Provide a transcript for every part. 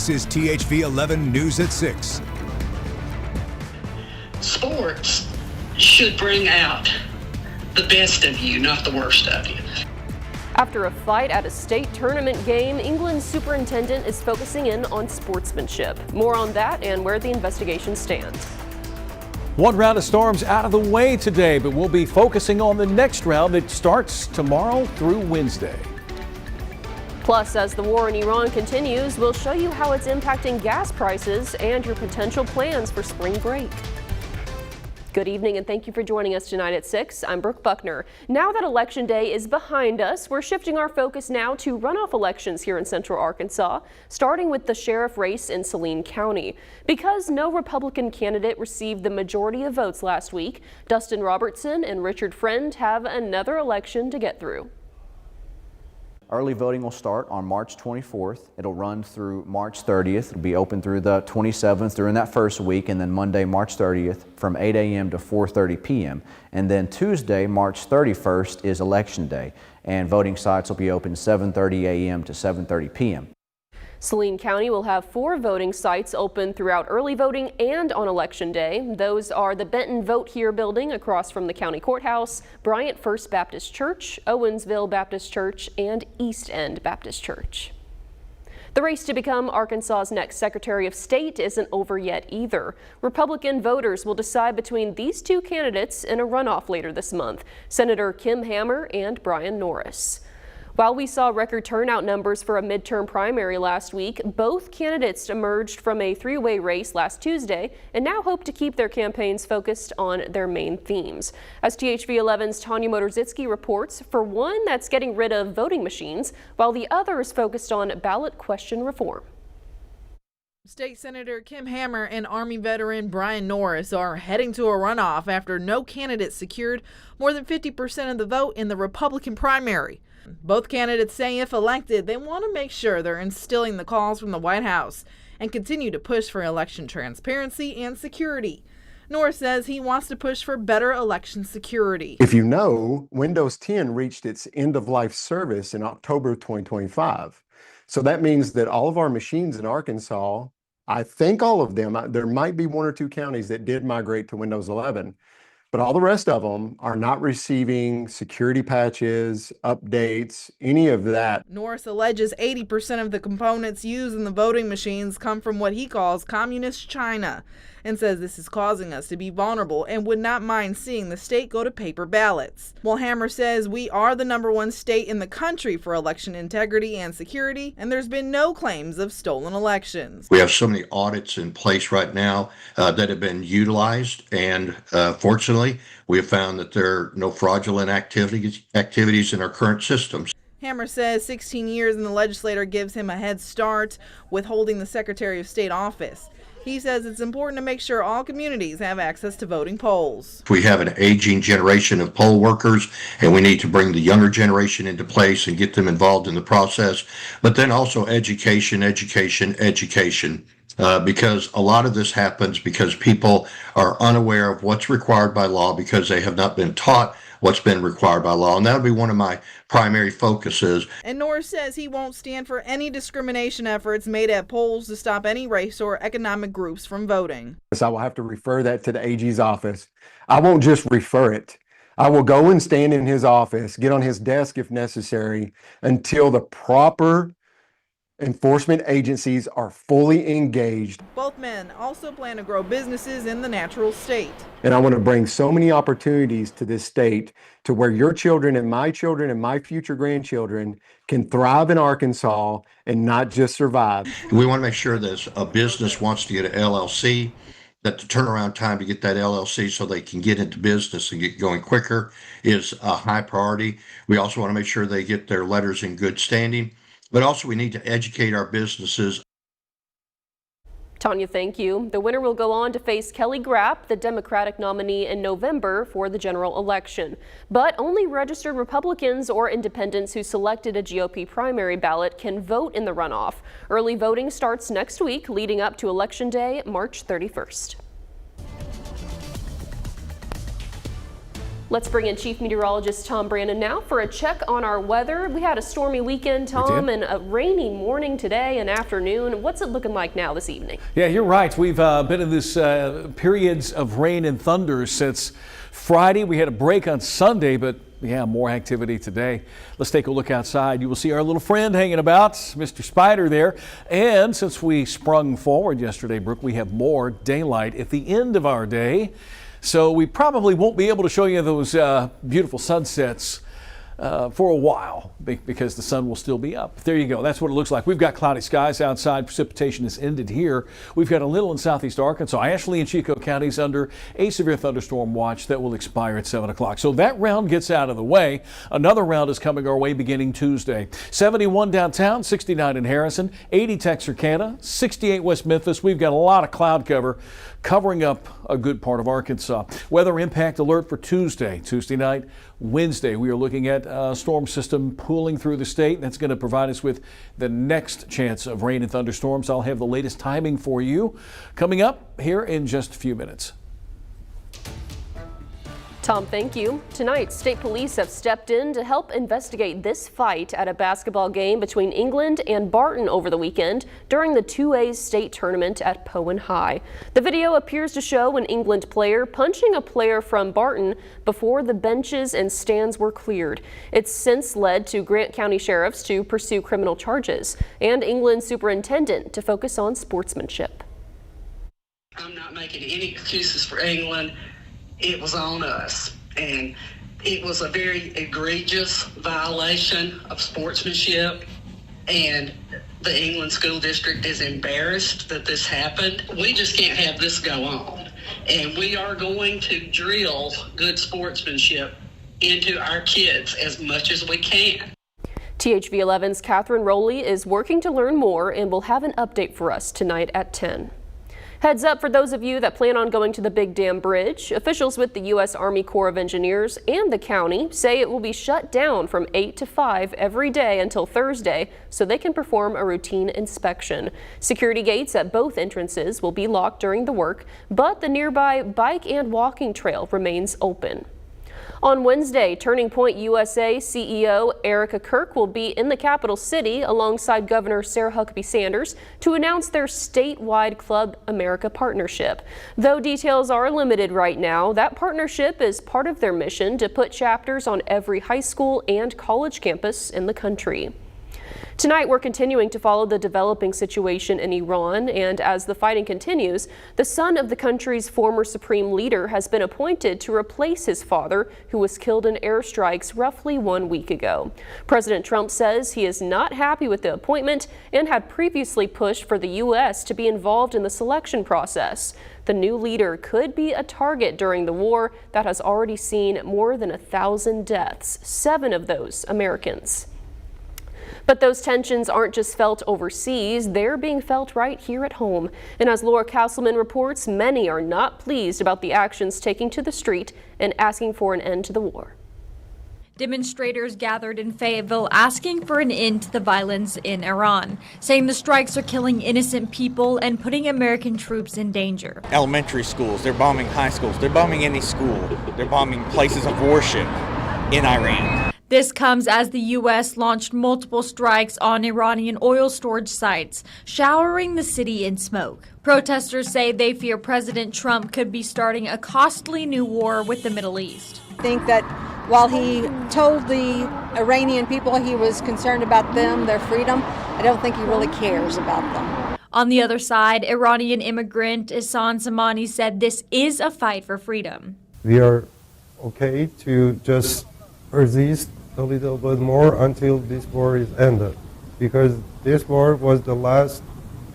This is THV 11 News at 6. Sports should bring out the best of you, not the worst of you. After a fight at a state tournament game, England's superintendent is focusing in on sportsmanship. More on that and where the investigation stands. One round of storms out of the way today, but we'll be focusing on the next round that starts tomorrow through Wednesday. Plus, as the war in Iran continues, we'll show you how it's impacting gas prices and your potential plans for spring break. Good evening and thank you for joining us tonight at 6. I'm Brooke Buckner. Now that Election Day is behind us, we're shifting our focus now to runoff elections here in Central Arkansas, starting with the sheriff race in Saline County. Because no Republican candidate received the majority of votes last week, Dustin Robertson and Richard Friend have another election to get through. Early voting will start on March 24th. It'll run through March 30th. It'll be open through the 27th during that first week, and then Monday, March 30th from 8 a.m. to 4:30 p.m. And then Tuesday, March 31st is Election Day, and voting sites will be open 7:30 a.m. to 7:30 p.m. Saline County will have 4 voting sites open throughout early voting and on Election Day. Those are the Benton Vote Here building across from the county courthouse, Bryant First Baptist Church, Owensville Baptist Church, and East End Baptist Church. The race to become Arkansas's next Secretary of State isn't over yet either. Republican voters will decide between these two candidates in a runoff later this month, Senator Kim Hammer and Brian Norris. While we saw record turnout numbers for a midterm primary last week, both candidates emerged from a three-way race last Tuesday and now hope to keep their campaigns focused on their main themes. As THV 11's Tanya Motorzitsky reports, for one, that's getting rid of voting machines, while the other is focused on ballot question reform. State Senator Kim Hammer and Army veteran Brian Norris are heading to a runoff after no candidate secured more than 50% of the vote in the Republican primary. Both candidates say if elected, they want to make sure they're instilling the calls from the White House and continue to push for election transparency and security. Norris says he wants to push for better election security. If you know, Windows 10 reached its end-of-life service in October 2025. So that means that all of our machines in Arkansas, I think all of them, there might be 1 or 2 counties that did migrate to Windows 11, but all the rest of them are not receiving security patches, updates, any of that. Norris alleges 80% of the components used in the voting machines come from what he calls communist China, and says this is causing us to be vulnerable and would not mind seeing the state go to paper ballots. While Hammer says we are the #1 state in the country for election integrity and security, and there's been no claims of stolen elections. We have so many audits in place right now that have been utilized, and fortunately, we have found that there are no fraudulent activities in our current systems. Hammer says 16 years in the legislature gives him a head start with holding the Secretary of State office. He says it's important to make sure all communities have access to voting polls. We have an aging generation of poll workers, and we need to bring the younger generation into place and get them involved in the process. But then also education, because a lot of this happens because people are unaware of what's required by law because they have not been taught what's been required by law, and that'll be one of my primary focuses. And Norris says he won't stand for any discrimination efforts made at polls to stop any race or economic groups from voting. So I will have to refer that to the AG's office. I won't just refer it. I will go and stand in his office, get on his desk if necessary, until the proper enforcement agencies are fully engaged. Both men also plan to grow businesses in the natural state. And I want to bring so many opportunities to this state to where your children and my future grandchildren can thrive in Arkansas and not just survive. We want to make sure that a business wants to get an LLC, that the turnaround time to get that LLC so they can get into business and get going quicker is a high priority. We also want to make sure they get their letters in good standing. But also we need to educate our businesses. Tanya, thank you. The winner will go on to face Kelly Grapp, the Democratic nominee, in November for the general election. But only registered Republicans or independents who selected a GOP primary ballot can vote in the runoff. Early voting starts next week, leading up to Election Day, March 31st. Let's bring in Chief Meteorologist Tom Brandon now for a check on our weather. We had a stormy weekend, Tom, and a rainy morning today and afternoon. What's it looking like now this evening? Yeah, you're right. We've been in this periods of rain and thunder since Friday. We had a break on Sunday, but yeah, more activity today. Let's take a look outside. You will see our little friend hanging about, Mr. Spider there. And since we sprung forward yesterday, Brooke, we have more daylight at the end of our day. So we probably won't be able to show you those beautiful sunsets for a while because the sun will still be up. There you go. That's what it looks like. We've got cloudy skies outside. Precipitation has ended here. We've got a little in southeast Arkansas. Ashley and Chico counties under a severe thunderstorm watch that will expire at 7 o'clock. So that round gets out of the way. Another round is coming our way beginning Tuesday. 71 downtown, 69 in Harrison, 80 Texarkana, 68 West Memphis. We've got a lot of cloud cover covering up a good part of Arkansas. Weather impact alert for Tuesday night, Wednesday. We are looking at a storm system pooling through the state. That's going to provide us with the next chance of rain and thunderstorms. I'll have the latest timing for you coming up here in just a few minutes. Tom, thank you. Tonight, state police have stepped in to help investigate this fight at a basketball game between England and Barton over the weekend during the 2A state tournament at Poen High. The video appears to show an England player punching a player from Barton before the benches and stands were cleared. It's since led to Grant County sheriffs to pursue criminal charges and England superintendent to focus on sportsmanship. I'm not making any excuses for England. It was on us, and it was a very egregious violation of sportsmanship, and the England School District is embarrassed that this happened. We just can't have this go on, and we are going to drill good sportsmanship into our kids as much as we can. THV 11's Catherine Rowley is working to learn more and will have an update for us tonight at 10. Heads up for those of you that plan on going to the Big Dam Bridge. Officials with the U.S. Army Corps of Engineers and the county say it will be shut down from 8 to 5 every day until Thursday so they can perform a routine inspection. Security gates at both entrances will be locked during the work, but the nearby bike and walking trail remains open. On Wednesday, Turning Point USA CEO Erica Kirk will be in the capital city alongside Governor Sarah Huckabee Sanders to announce their statewide Club America partnership. Though details are limited right now, that partnership is part of their mission to put chapters on every high school and college campus in the country. Tonight, we're continuing to follow the developing situation in Iran, and as the fighting continues, the son of the country's former supreme leader has been appointed to replace his father, who was killed in airstrikes roughly 1 week ago. President Trump says he is not happy with the appointment and had previously pushed for the U.S. to be involved in the selection process. The new leader could be a target during the war that has already seen more than 1,000 deaths, 7 of those Americans. But those tensions aren't just felt overseas, they're being felt right here at home. And as Laura Castleman reports, many are not pleased about the actions taking to the street and asking for an end to the war. Demonstrators gathered in Fayetteville asking for an end to the violence in Iran, saying the strikes are killing innocent people and putting American troops in danger. Elementary schools, they're bombing high schools, they're bombing any school, they're bombing places of worship in Iran. This comes as the U.S. launched multiple strikes on Iranian oil storage sites, showering the city in smoke. Protesters say they fear President Trump could be starting a costly new war with the Middle East. I think that while he told the Iranian people he was concerned about them, their freedom, I don't think he really cares about them. On the other side, Iranian immigrant Ihsan Samani said this is a fight for freedom. We are okay to just persist a little bit more until this war is ended, because this war was the last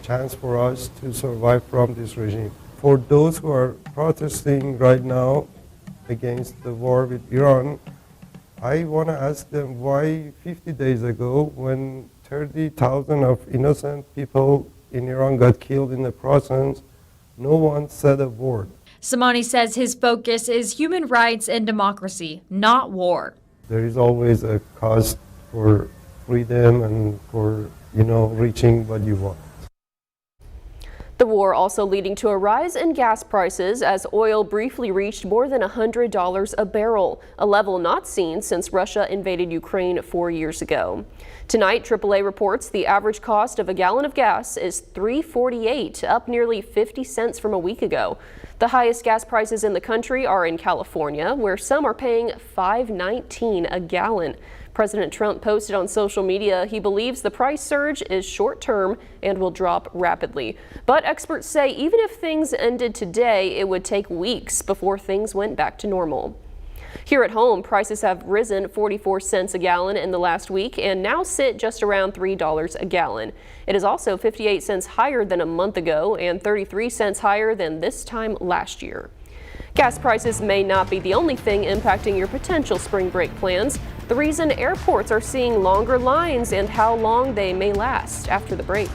chance for us to survive from this regime. For those who are protesting right now against the war with Iran, I want to ask them why 50 days ago, when 30,000 of innocent people in Iran got killed in the process, no one said a word. Samani says his focus is human rights and democracy, not war. There is always a cost for freedom and for, reaching what you want. The war also leading to a rise in gas prices as oil briefly reached more than $100 a barrel, a level not seen since Russia invaded Ukraine 4 years ago. Tonight, AAA reports the average cost of a gallon of gas is $3.48, up nearly 50 cents from a week ago. The highest gas prices in the country are in California, where some are paying $5.19 a gallon. President Trump posted on social media he believes the price surge is short-term and will drop rapidly. But experts say even if things ended today, it would take weeks before things went back to normal. Here at home, prices have risen 44 cents a gallon in the last week and now sit just around $3 a gallon. It is also 58 cents higher than a month ago and 33 cents higher than this time last year. Gas prices may not be the only thing impacting your potential spring break plans. The reason airports are seeing longer lines and how long they may last after the break.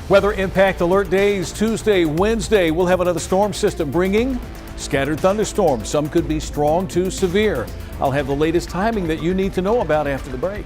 Weather impact alert days Tuesday, Wednesday. We'll have another storm system bringing scattered thunderstorms. Some could be strong to severe. I'll have the latest timing that you need to know about after the break.